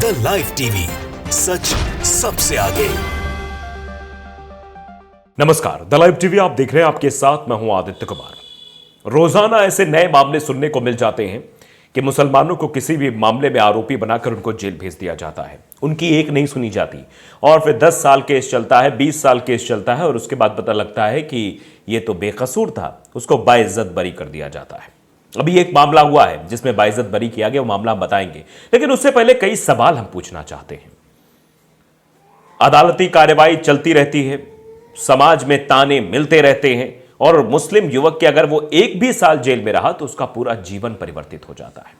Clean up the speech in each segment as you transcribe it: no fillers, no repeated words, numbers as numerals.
The live TV, सच सबसे आगे। नमस्कार, द लाइव टीवी आप देख रहे हैं। आपके साथ मैं हूं आदित्य कुमार। रोजाना ऐसे नए मामले सुनने को मिल जाते हैं कि मुसलमानों को किसी भी मामले में आरोपी बनाकर उनको जेल भेज दिया जाता है। उनकी एक नहीं सुनी जाती और फिर 10 साल केस चलता है, 20 साल केस चलता है और उसके बाद पता लगता है कि ये तो बेकसूर था, उसको बाइज्जत बरी कर दिया जाता है। अभी एक मामला हुआ है जिसमें बाइज्जत बरी किया गया, वो मामला हम बताएंगे, लेकिन उससे पहले कई सवाल हम पूछना चाहते हैं। अदालती कार्रवाई चलती रहती है, समाज में ताने मिलते रहते हैं और मुस्लिम युवक के अगर वो एक भी साल जेल में रहा तो उसका पूरा जीवन परिवर्तित हो जाता है।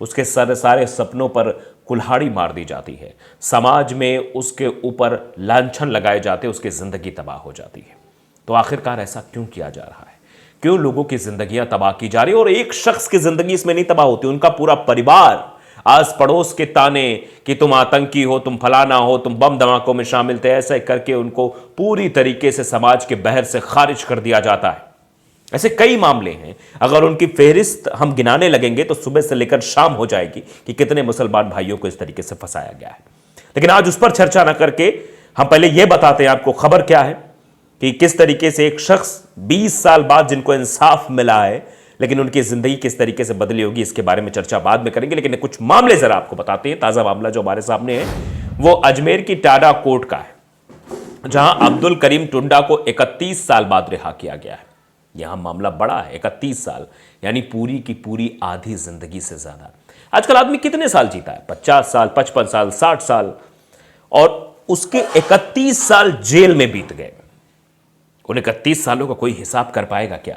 उसके सारे सपनों पर कुल्हाड़ी मार दी जाती है, समाज में उसके ऊपर लांछन लगाए जाते, उसकी जिंदगी तबाह हो जाती है। तो आखिरकार ऐसा क्यों किया जा रहा है? क्यों लोगों की जिंदगियां तबाह की जा रही है? और एक शख्स की जिंदगी इसमें नहीं तबाह होती, उनका पूरा परिवार, आस पड़ोस के ताने कि तुम आतंकी हो, तुम फलाना हो, तुम बम धमाकों में शामिल थे, ऐसे करके उनको पूरी तरीके से समाज के बहर से खारिज कर दिया जाता है। ऐसे कई मामले हैं, अगर उनकी फेहरिस्त हम गिनाने लगेंगे तो सुबह से लेकर शाम हो जाएगी कि कितने मुसलमान भाइयों को इस तरीके से फंसाया गया है। लेकिन आज उस पर चर्चा ना करके हम पहले यह बताते हैं आपको खबर क्या है कि किस तरीके से एक शख्स 20 साल बाद जिनको इंसाफ मिला है, लेकिन उनकी जिंदगी किस तरीके से बदली होगी, इसके बारे में चर्चा बाद में करेंगे। लेकिन कुछ मामले जरा आपको बताते हैं। ताजा मामला जो हमारे सामने है वो अजमेर की टाडा कोर्ट का है, जहां अब्दुल करीम टुंडा को 31 साल बाद रिहा किया गया है। यहां मामला बड़ा है, 31 साल यानी पूरी की पूरी आधी जिंदगी से ज्यादा। आजकल आदमी कितने साल जीता है? 50 साल, 55 साल, 60 साल, और उसके 31 साल जेल में बीत गए। उन 31 सालों का कोई हिसाब कर पाएगा क्या?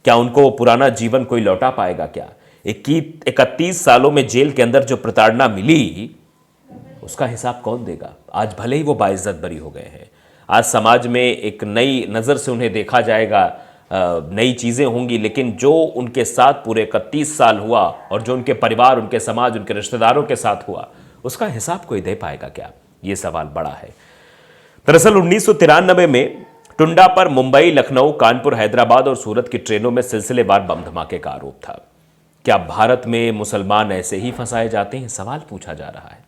क्या उनको पुराना जीवन कोई लौटा पाएगा क्या? 31 सालों में जेल के अंदर जो प्रताड़ना मिली, उसका हिसाब कौन देगा? आज भले ही वो बाइज्जत बरी हो गए हैं, आज समाज में एक नई नज़र से उन्हें देखा जाएगा, नई चीज़ें होंगी, लेकिन जो उनके साथ पूरे 31 साल हुआ और जो उनके परिवार, उनके समाज, उनके रिश्तेदारों के साथ हुआ, उसका हिसाब कोई दे पाएगा क्या? ये सवाल बड़ा है। दरअसल 1993 में टुंडा पर मुंबई, लखनऊ, कानपुर, हैदराबाद और सूरत की ट्रेनों में सिलसिलेवार बम धमाके का आरोप था। क्या भारत में मुसलमान ऐसे ही फंसाए जाते हैं? सवाल पूछा जा रहा है।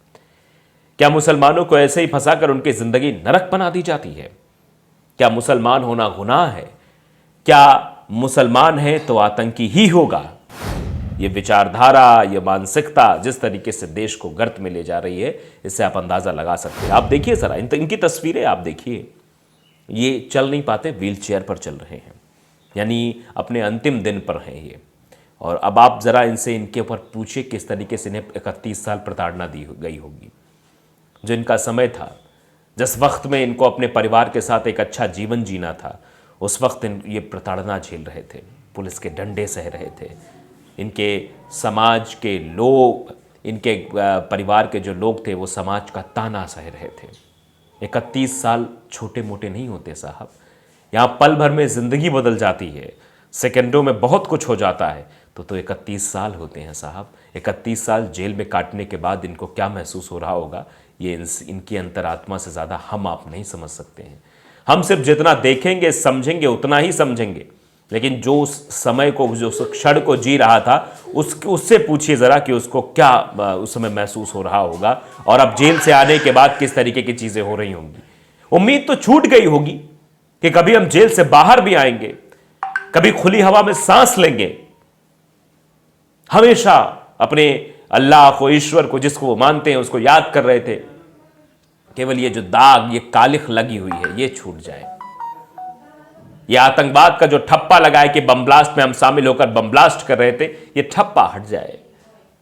क्या मुसलमानों को ऐसे ही फंसाकर उनकी जिंदगी नरक बना दी जाती है? क्या मुसलमान होना गुनाह है? क्या मुसलमान है तो आतंकी ही होगा? ये विचारधारा, ये मानसिकता जिस तरीके से देश को गर्त में ले जा रही है, इससे आप अंदाजा लगा सकते हैं। आप देखिए जरा इनकी तस्वीरें, आप देखिए, ये चल नहीं पाते, व्हील चेयर पर चल रहे हैं, यानी अपने अंतिम दिन पर हैं ये। और अब आप ज़रा इनसे, इनके ऊपर पूछिए किस तरीके से इन्हें 31 साल प्रताड़ना दी गई होगी। जो इनका समय था, जिस वक्त में इनको अपने परिवार के साथ एक अच्छा जीवन जीना था, उस वक्त ये प्रताड़ना झेल रहे थे, पुलिस के डंडे सह रहे थे। इनके समाज के लोग, इनके परिवार के जो लोग थे, वो समाज का ताना सह रहे थे। 31 साल छोटे मोटे नहीं होते साहब। यहाँ पल भर में ज़िंदगी बदल जाती है, सेकंडों में बहुत कुछ हो जाता है। तो 31 साल होते हैं साहब। 31 साल जेल में काटने के बाद इनको क्या महसूस हो रहा होगा, ये इनकी अंतरात्मा से ज़्यादा हम आप नहीं समझ सकते हैं। हम सिर्फ जितना देखेंगे, समझेंगे, उतना ही समझेंगे, लेकिन जो उस समय को, जो उस क्षण को जी रहा था, उससे पूछिए ज़रा कि उसको क्या उस समय महसूस हो रहा होगा, और अब जेल से आने के बाद किस तरीके की चीज़ें हो रही होंगी। उम्मीद तो छूट गई होगी कि कभी हम जेल से बाहर भी आएंगे, कभी खुली हवा में सांस लेंगे। हमेशा अपने अल्लाह को, ईश्वर को, जिसको वो मानते हैं, उसको याद कर रहे थे। केवल ये जो दाग, ये कालिख लगी हुई है, ये छूट जाए। ये आतंकवाद का जो ठप्पा लगा है कि बम ब्लास्ट में हम शामिल होकर बम ब्लास्ट कर रहे थे, ये ठप्पा हट जाए।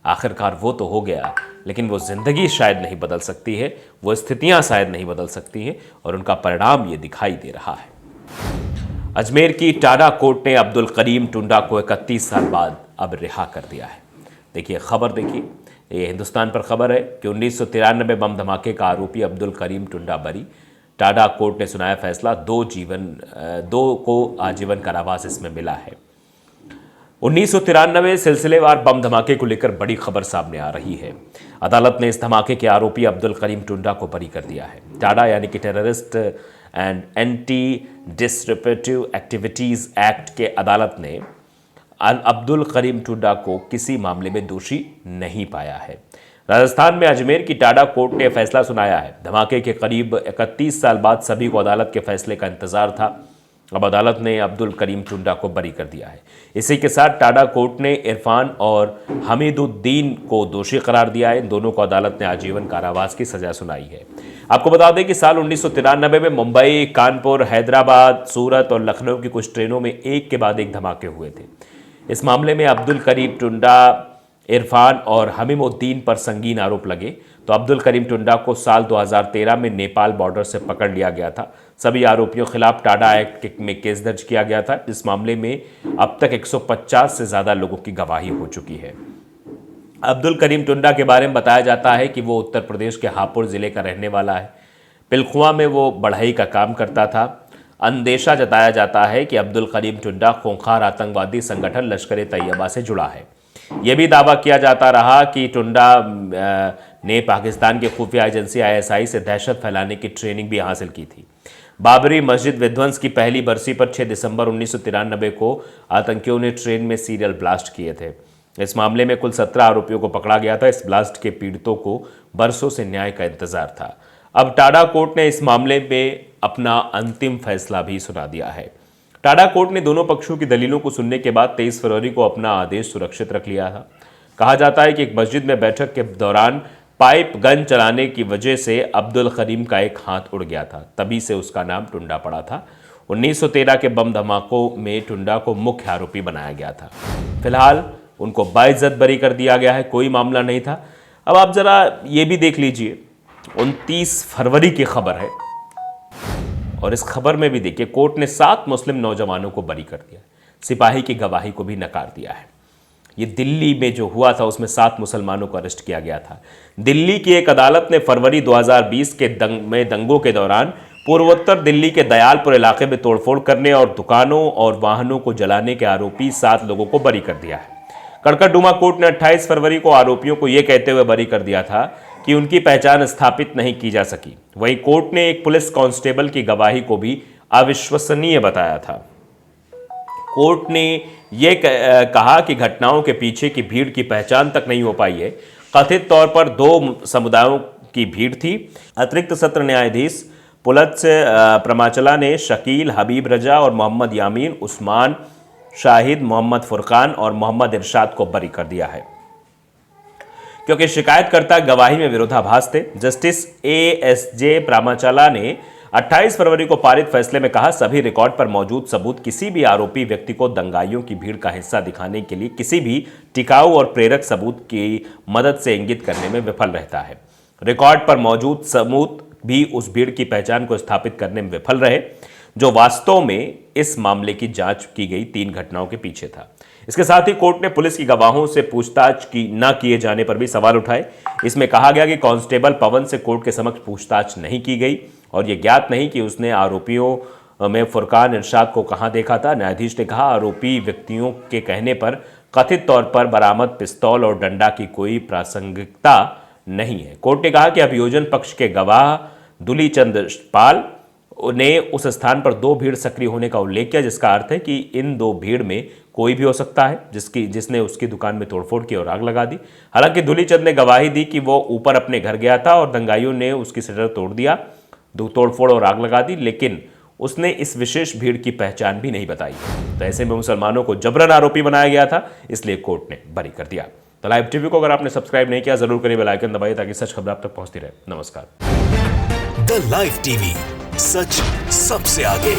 आखिरकार वो तो हो गया, लेकिन वो जिंदगी शायद नहीं बदल सकती है, वो स्थितियां शायद नहीं बदल सकती हैं, और उनका परिणाम ये दिखाई दे रहा है। अजमेर की टाडा कोर्ट ने अब्दुल करीम टुंडा को 31 साल बाद अब रिहा कर दिया है। देखिए खबर, देखिए, ये हिंदुस्तान पर खबर है कि 1993 बम धमाके का आरोपी अब्दुल करीम टुंडा बरी। टाडा कोर्ट ने सुनाया फैसला, दो को आजीवन कारावास इसमें मिला है। 1993 सिलसिलेवार बम धमाके को लेकर बड़ी खबर सामने आ रही है। अदालत ने इस धमाके के आरोपी अब्दुल करीम टुंडा को बरी कर दिया है। टाडा यानी कि terrorist and anti disruptive activities act के अदालत ने अब्दुल करीम टुंडा को किसी मामले में दोषी नहीं पाया है। राजस्थान में अजमेर की टाडा कोर्ट ने फैसला सुनाया है। धमाके के करीब 31 साल बाद सभी को अदालत के फैसले का इंतजार था। अब अदालत ने अब्दुल करीम टुंडा को बरी कर दिया है। इसी के साथ टाडा कोर्ट ने इरफान और हमीदुद्दीन को दोषी करार दिया है। इन दोनों को अदालत ने आजीवन कारावास की सजा सुनाई है। आपको बता दें कि साल 1993 में मुंबई, कानपुर, हैदराबाद, सूरत और लखनऊ की कुछ ट्रेनों में एक के बाद एक धमाके हुए थे। इस मामले में अब्दुल करीम टुंडा, इरफान और हमीमुद्दीन पर संगीन आरोप लगे। तो अब्दुल करीम टुंडा को साल 2013 में नेपाल बॉर्डर से पकड़ लिया गया था। सभी आरोपियों के खिलाफ टाडा एक्ट में केस दर्ज किया गया था। इस मामले में अब तक 150 से ज़्यादा लोगों की गवाही हो चुकी है। अब्दुल करीम टुंडा के बारे में बताया जाता है कि वो उत्तर प्रदेश के हापुड़ ज़िले का रहने वाला है। पिलखुआ में वो बढ़ई का काम करता था। अंदेशा जताया जाता है कि अब्दुल करीम टुंडा खूंखार आतंकवादी संगठन लश्कर ए तैयबा से जुड़ा है। यह भी दावा किया जाता रहा कि टुंडा ने पाकिस्तान की खुफिया एजेंसी ISI से दहशत फैलाने की ट्रेनिंग भी हासिल की थी। बाबरी मस्जिद विध्वंस की पहली बरसी पर 6 दिसंबर 1993 को आतंकियों ने ट्रेन में सीरियल ब्लास्ट किए थे। इस मामले में कुल 17 आरोपियों को पकड़ा गया था। इस ब्लास्ट के पीड़ितों को बरसों से न्याय का इंतजार था। अब टाडा कोर्ट ने इस मामले में अपना अंतिम फैसला भी सुना दिया है। टाडा कोर्ट ने दोनों पक्षों की दलीलों को सुनने के बाद 23 फरवरी को अपना आदेश सुरक्षित रख लिया था। कहा जाता है कि एक मस्जिद में बैठक के दौरान पाइप गन चलाने की वजह से अब्दुल करीम का एक हाथ उड़ गया था। तभी से उसका नाम टुंडा पड़ा था। 1913 के बम धमाकों में टुंडा को मुख्य आरोपी बनाया गया था। फिलहाल उनको बाइज्जत बरी कर दिया गया है। कोई मामला नहीं था। अब आप जरा ये भी देख लीजिए, 29 फरवरी की खबर है और इस खबर में भी देखिए कोर्ट ने 7 मुस्लिम नौजवानों को बरी कर दिया। सिपाही की गवाही को भी नकार दिया है। ये दिल्ली में जो हुआ था उसमें 7 मुसलमानों को अरेस्ट किया गया था। दिल्ली की एक अदालत ने फरवरी 2020 के दंगों के दौरान पूर्वोत्तर दिल्ली के दयालपुर इलाके में तोड़फोड़ करने और दुकानों और वाहनों को जलाने के आरोपी 7 लोगों को बरी कर दिया है। कड़कड़डुमा कोर्ट ने 28 फरवरी को आरोपियों को यह कहते हुए बरी कर दिया था कि उनकी पहचान स्थापित नहीं की जा सकी। वहीं कोर्ट ने एक पुलिस कांस्टेबल की गवाही को भी अविश्वसनीय बताया था। कोर्ट ने यह कहा कि घटनाओं के पीछे की भीड़ की पहचान तक नहीं हो पाई है। कथित तौर पर 2 समुदायों की भीड़ थी। अतिरिक्त सत्र न्यायाधीश पुलत्स प्रमाचला ने शकील, हबीब रजा और मोहम्मद यामीन, उस्मान, शाहिद, मोहम्मद फुरकान और मोहम्मद इरशाद को बरी कर दिया है क्योंकि शिकायतकर्ता गवाही में विरोधाभास थे। जस्टिस ASJ प्रामाचला ने 28 फरवरी को पारित फैसले में कहा, सभी रिकॉर्ड पर मौजूद सबूत किसी भी आरोपी व्यक्ति को दंगाइयों की भीड़ का हिस्सा दिखाने के लिए किसी भी टिकाऊ और प्रेरक सबूत की मदद से इंगित करने में विफल रहता है। रिकॉर्ड पर मौजूद सबूत भी उस भीड़ की पहचान को स्थापित करने में विफल रहे जो वास्तव में इस मामले की जांच की गई 3 घटनाओं के पीछे था। इसके साथ ही कोर्ट ने पुलिस की गवाहों से पूछताछ की न किए जाने पर भी सवाल उठाए। इसमें कहा गया कि कांस्टेबल पवन से कोर्ट के समक्ष पूछताछ नहीं की गई और यह ज्ञात नहीं कि उसने आरोपियों में फुरकान, इरशाद को कहां देखा था। न्यायाधीश ने कहा, आरोपी व्यक्तियों के कहने पर कथित तौर पर बरामद पिस्तौल और डंडा की कोई प्रासंगिकता नहीं है। कोर्ट ने कहा कि अभियोजन पक्ष के गवाह दुलीचंद पाल ने उस स्थान पर 2 भीड़ सक्रिय होने का उल्लेख किया, जिसका अर्थ है कि इन 2 भीड़ में कोई भी हो सकता है जिसने उसकी दुकान में तोड़फोड़ की और आग लगा दी। हालांकि दुलीचंद ने गवाही दी कि वो ऊपर अपने घर गया था और दंगाइयों ने उसकी शटर तोड़ दिया, तोड़फोड़ और आग लगा दी, लेकिन उसने इस विशेष भीड़ की पहचान भी नहीं बताई। तो ऐसे में मुसलमानों को जबरन आरोपी बनाया गया था, इसलिए कोर्ट ने बरी कर दिया। तो लाइव टीवी को अगर आपने सब्सक्राइब नहीं किया जरूर करिए, बेल आइकन दबाइए ताकि सच खबर आप तक पहुंचती रहे। नमस्कार। द लाइव टीवी, सच सबसे आगे।